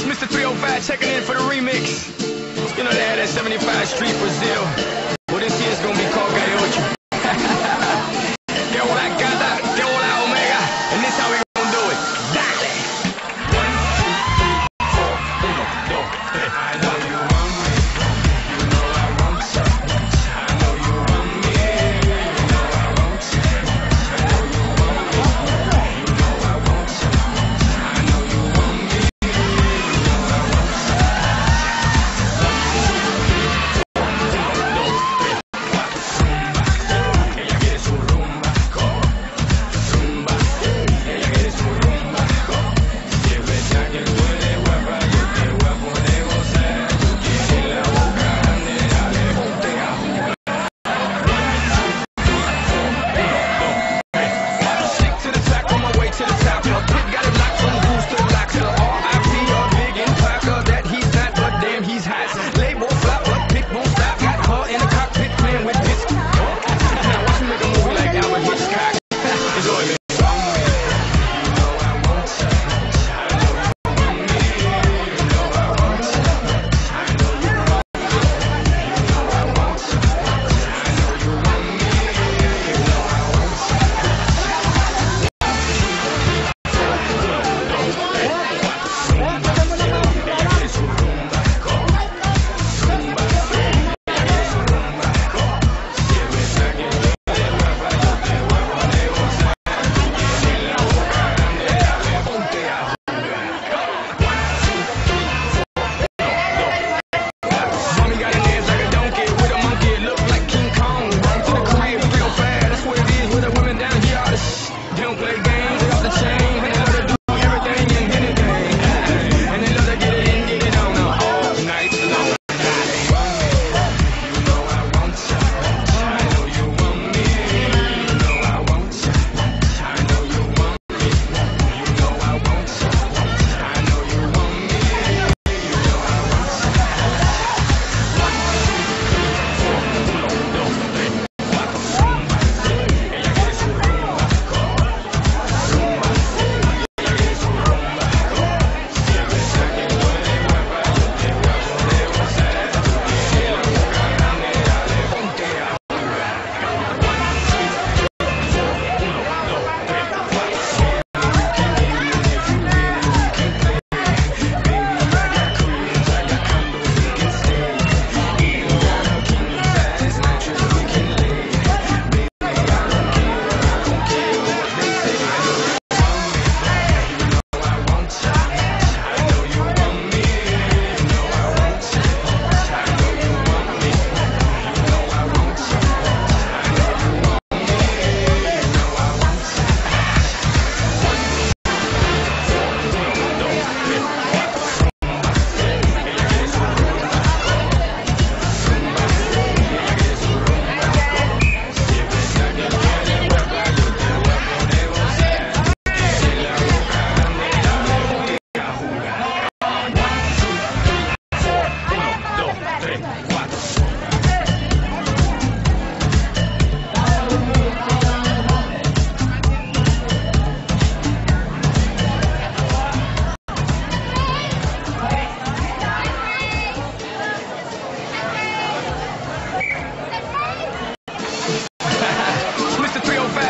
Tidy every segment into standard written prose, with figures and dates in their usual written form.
Mr. 305 checking in for the remix. You know they had that 75 Street Brazil. Well, this year's gonna be called Gallo Ocho. Que hola gata, que hola omega, and this how we gonna do it. Dale. 1, 2, 3, 4. 1, 2, 3. I know you want me. You know I want you. I know you want me. You know I want you. I know you want me. You know I want you. I know you want me.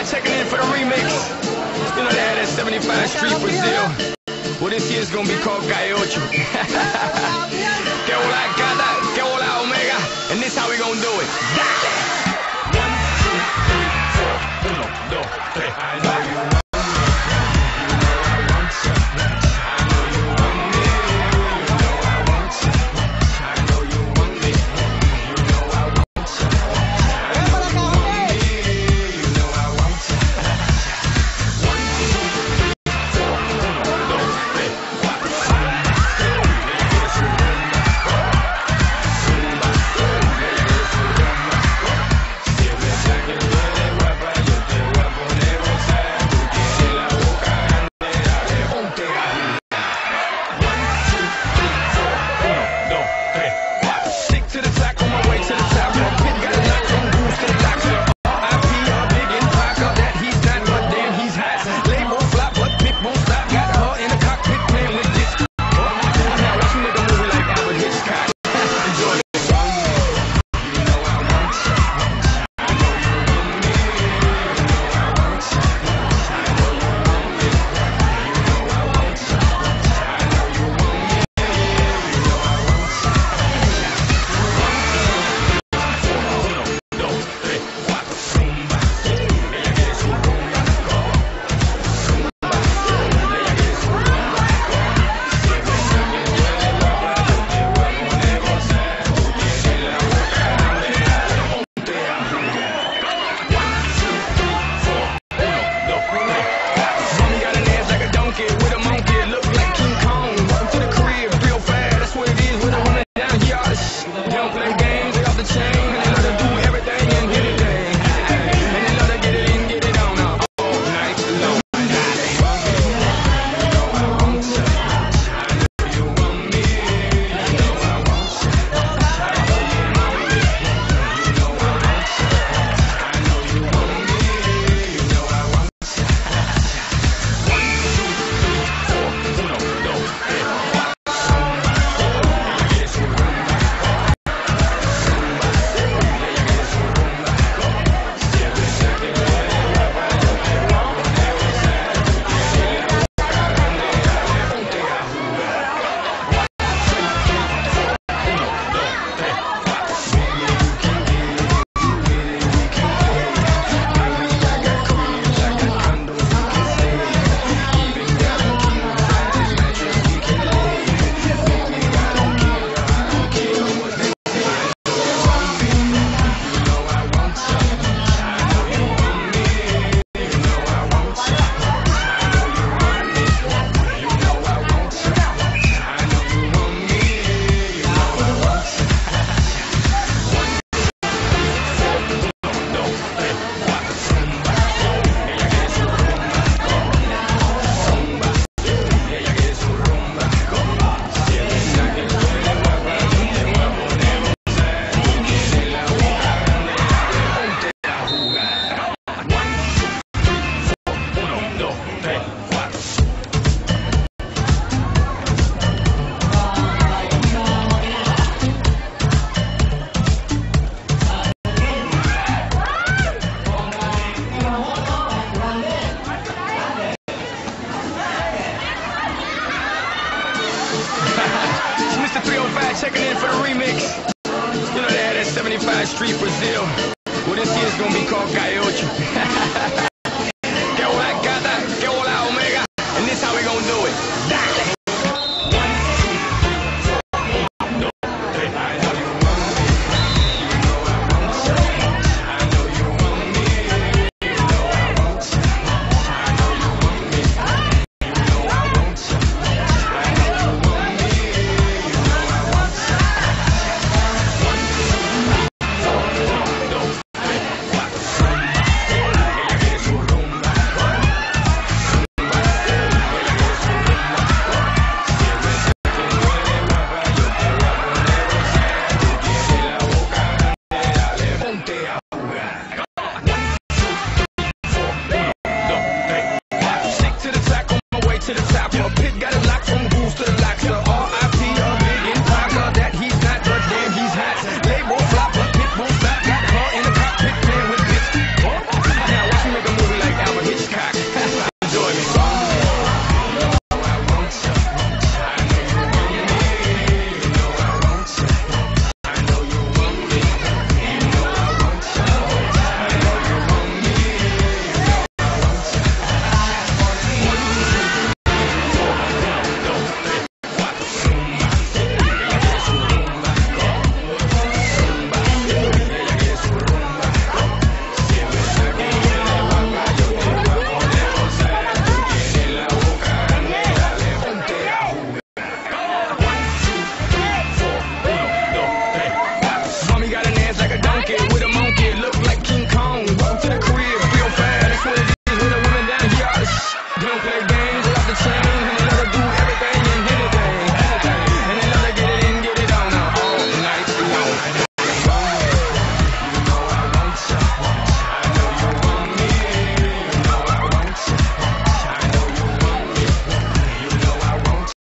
Checking in for the remix. You know they had that 75 Street Brazil. Well, this year's gonna be called Gallo Ocho. Que hola gata, que hola omega, and this how we gonna do it. Dale. 1, 2, 3, 4. 1, 2, 3. I know you want me. You know I want you. I know you want me. You know I want you. I know you want me. You know I want you. I know you want me. You know I want you. 1, 2, 3, 4. 1, 2, 3, 4. checking in for the remix. You know they had that 75 Street Brazil.